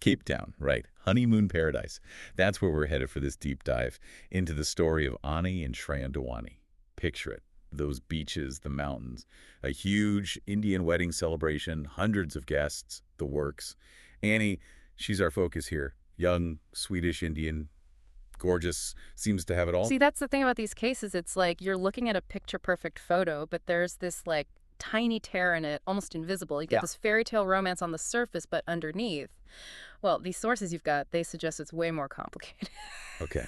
Cape Town, right. Honeymoon paradise. That's where we're headed for this deep dive into the story of Anni and Shrien Dewani. Picture it. Those beaches, the mountains, a huge Indian wedding celebration, hundreds of guests, the works. Anni, she's our focus here. Young, Swedish Indian, gorgeous, seems to have it all. See, that's the thing about these cases. It's like you're looking at a picture-perfect photo, but there's this, like, tiny tear in it, almost invisible. You get this fairy tale romance on the surface, but underneath, well, these sources you've got, they suggest it's way more complicated. Okay.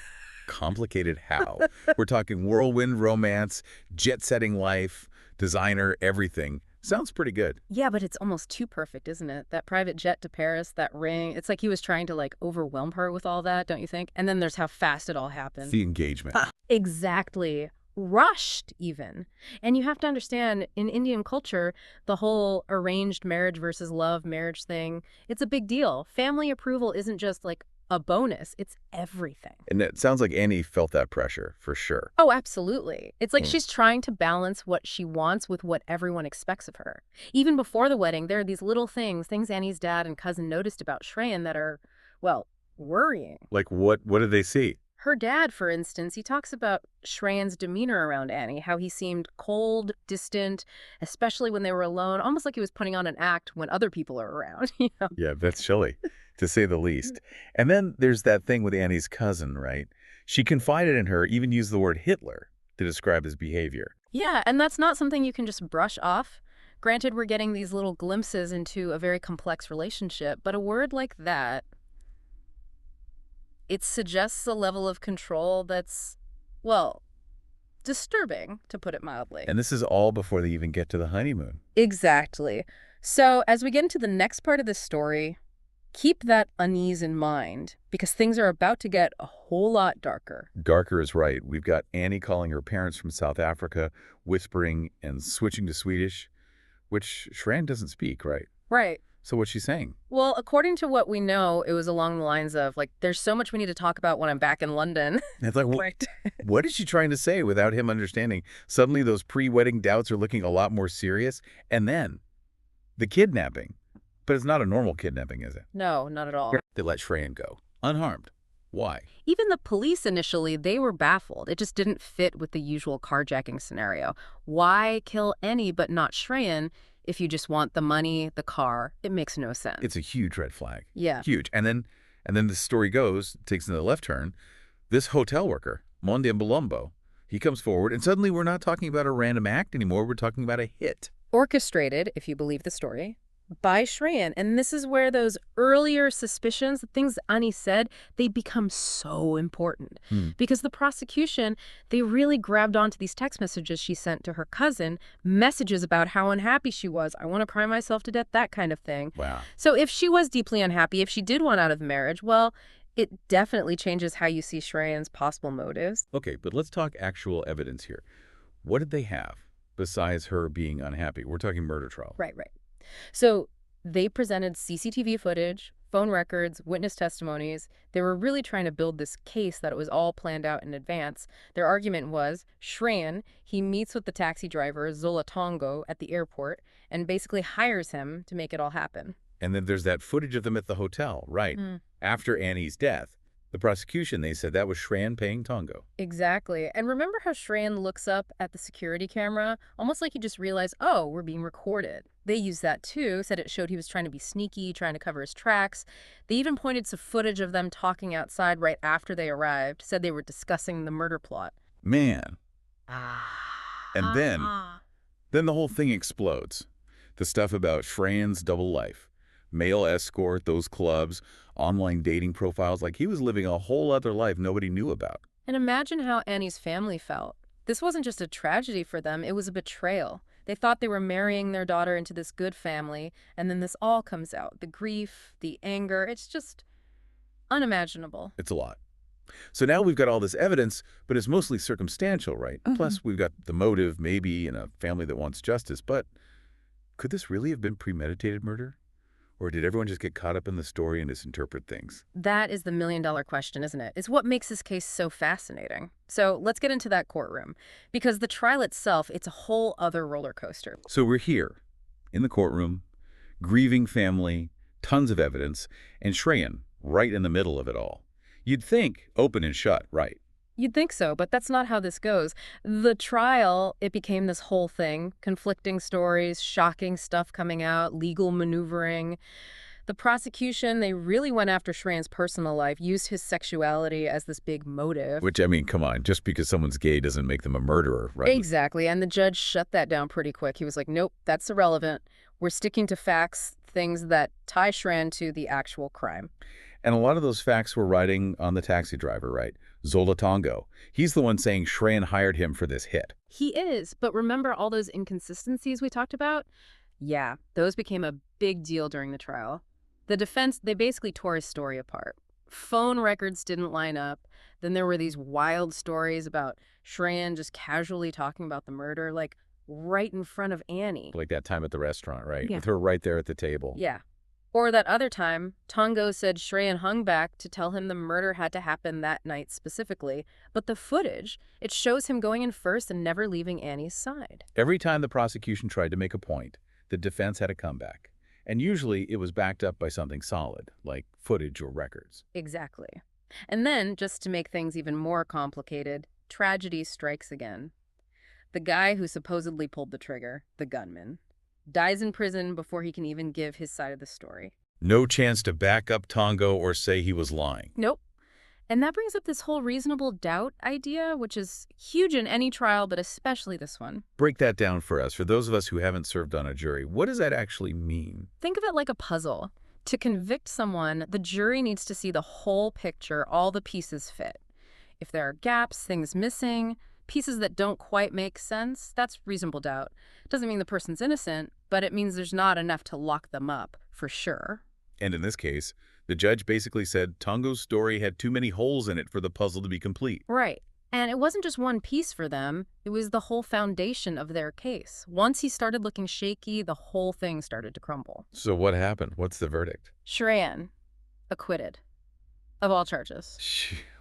Complicated how? We're talking whirlwind romance, jet-setting life, designer, everything. Sounds pretty good. Yeah, but it's almost too perfect, isn't it? That private jet to Paris, that ring. It's like he was trying to, like, overwhelm her with all that, don't you think? And then there's how fast it all happened. The engagement. Exactly. Rushed, even. And you have to understand, in Indian culture, the whole arranged marriage versus love marriage thing, it's a big deal. Family approval isn't just, like, a bonus. It's everything. And it sounds like Anni felt that pressure, for sure. Oh, absolutely. It's like she's trying to balance what she wants with what everyone expects of her. Even before the wedding, there are these little things Annie's dad and cousin noticed about Shrien that are, well, worrying. Like what did they see? Her dad, for instance, he talks about Shrien's demeanor around Anni, how he seemed cold, distant, especially when they were alone, almost like he was putting on an act when other people are around, you know? Yeah, that's chilly, to say the least. And then there's that thing with Annie's cousin, right? She confided in her, even used the word Hitler to describe his behavior. Yeah, and that's not something you can just brush off. Granted, we're getting these little glimpses into a very complex relationship, but a word like that, it suggests a level of control that's, well, disturbing, to put it mildly. And this is all before they even get to the honeymoon. Exactly. So as we get into the next part of this story, keep that unease in mind, because things are about to get a whole lot darker. Darker is right. We've got Annie calling her parents from South Africa, whispering and switching to Swedish, which Shrien doesn't speak, right? Right. So what's she saying? Well, according to what we know, it was along the lines of, like, there's so much we need to talk about when I'm back in London. It's like, Right. What is she trying to say without him understanding? Suddenly those pre-wedding doubts are looking a lot more serious. And then the kidnapping. But it's not a normal kidnapping, is it? No, not at all. They let Shrien go, unharmed. Why? Even the police initially, they were baffled. It just didn't fit with the usual carjacking scenario. Why kill Annie but not Shrien if you just want the money, the car? It makes no sense. It's a huge red flag. Yeah. Huge. And then the story goes, takes another left turn. This hotel worker, Monde Mbolombo, he comes forward, and suddenly we're not talking about a random act anymore. We're talking about a hit. Orchestrated, if you believe the story, by Shrien. And this is where those earlier suspicions, the things Anni said, they become so important. Because the prosecution, they really grabbed onto these text messages she sent to her cousin, messages about how unhappy she was. I want to cry myself to death, that kind of thing. Wow. So if she was deeply unhappy, if she did want out of the marriage, well, it definitely changes how you see Shrien's possible motives. Okay, but let's talk actual evidence here. What did they have besides her being unhappy? We're talking murder trial. Right. So they presented CCTV footage, phone records, witness testimonies. They were really trying to build this case that it was all planned out in advance. Their argument was Shrien, he meets with the taxi driver, Zola Tongo, at the airport and basically hires him to make it all happen. And then there's that footage of them at the hotel, right? After Annie's death. The prosecution, they said that was Shrien paying Tongo. Exactly. And remember how Shrien looks up at the security camera, almost like he just realized, oh, we're being recorded. They used that too, said it showed he was trying to be sneaky, trying to cover his tracks. They even pointed to footage of them talking outside right after they arrived, said they were discussing the murder plot. Man. And then the whole thing explodes. The stuff about Shrien's double life. Male escort, those clubs, online dating profiles, like he was living a whole other life nobody knew about. And imagine how Annie's family felt. This wasn't just a tragedy for them, it was a betrayal. They thought they were marrying their daughter into this good family, and then this all comes out. The grief, the anger, it's just unimaginable. It's a lot. So now we've got all this evidence, but it's mostly circumstantial, right? Plus, we've got the motive, maybe, in a family that wants justice. But could this really have been premeditated murder? Or did everyone just get caught up in the story and misinterpret things? That is the million-dollar question, isn't it? It's what makes this case so fascinating. So let's get into that courtroom. Because the trial itself, it's a whole other roller coaster. So we're here, in the courtroom, grieving family, tons of evidence, and Shrien right in the middle of it all. You'd think open and shut, right? You'd think so, but that's not how this goes. The trial, it became this whole thing. Conflicting stories, shocking stuff coming out, legal maneuvering. The prosecution, they really went after Shrien's personal life, used his sexuality as this big motive. Which, I mean, come on, just because someone's gay doesn't make them a murderer, right? Exactly, and the judge shut that down pretty quick. He was like, nope, that's irrelevant. We're sticking to facts, things that tie Shrien to the actual crime. And a lot of those facts were riding on the taxi driver, right? Zola Tongo. He's the one saying Shrien hired him for this hit. He is, but remember all those inconsistencies we talked about? Yeah, those became a big deal during the trial. The defense, they basically tore his story apart. Phone records didn't line up. Then there were these wild stories about Shrien just casually talking about the murder, like right in front of Annie. Like that time at the restaurant, right? Yeah. With her right there at the table. Yeah. Or that other time, Tongo said Shrien hung back to tell him the murder had to happen that night specifically, but the footage, it shows him going in first and never leaving Annie's side. Every time the prosecution tried to make a point, the defense had a comeback. And usually it was backed up by something solid, like footage or records. Exactly. And then, just to make things even more complicated, tragedy strikes again. The guy who supposedly pulled the trigger, the gunman, dies in prison before he can even give his side of the story. No chance to back up Tongo or say he was lying. Nope. And that brings up this whole reasonable doubt idea, which is huge in any trial, but especially this one. Break that down for us. For those of us who haven't served on a jury, what does that actually mean? Think of it like a puzzle. To convict someone, the jury needs to see the whole picture, all the pieces fit. If there are gaps, things missing, pieces that don't quite make sense, that's reasonable doubt. Doesn't mean the person's innocent, but it means there's not enough to lock them up, for sure. And in this case, the judge basically said Tongo's story had too many holes in it for the puzzle to be complete. Right. And it wasn't just one piece for them. It was the whole foundation of their case. Once he started looking shaky, the whole thing started to crumble. So what happened? What's the verdict? Shrien, acquitted of all charges.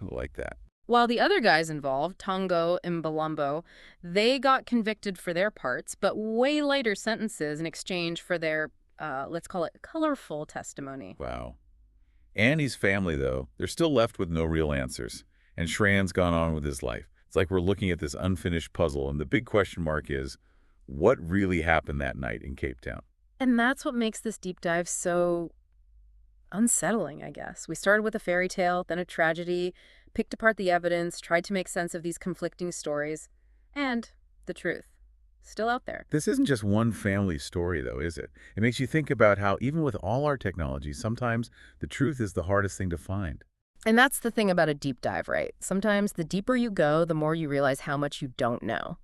Like that. While the other guys involved, Tongo and Balumbo, they got convicted for their parts, but way lighter sentences in exchange for their, let's call it, colorful testimony. Wow. Annie's family, though, they're still left with no real answers. And Shrien's gone on with his life. It's like we're looking at this unfinished puzzle, and the big question mark is, what really happened that night in Cape Town? And that's what makes this deep dive so unsettling, I guess. We started with a fairy tale, then a tragedy, picked apart the evidence, tried to make sense of these conflicting stories, and the truth. Still out there. This isn't just one family story, though, is it? It makes you think about how, even with all our technology, sometimes the truth is the hardest thing to find. And that's the thing about a deep dive, right? Sometimes the deeper you go, the more you realize how much you don't know.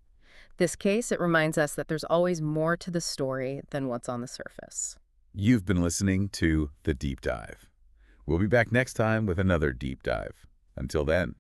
This case, it reminds us that there's always more to the story than what's on the surface. You've been listening to The Deep Dive. We'll be back next time with another deep dive. Until then.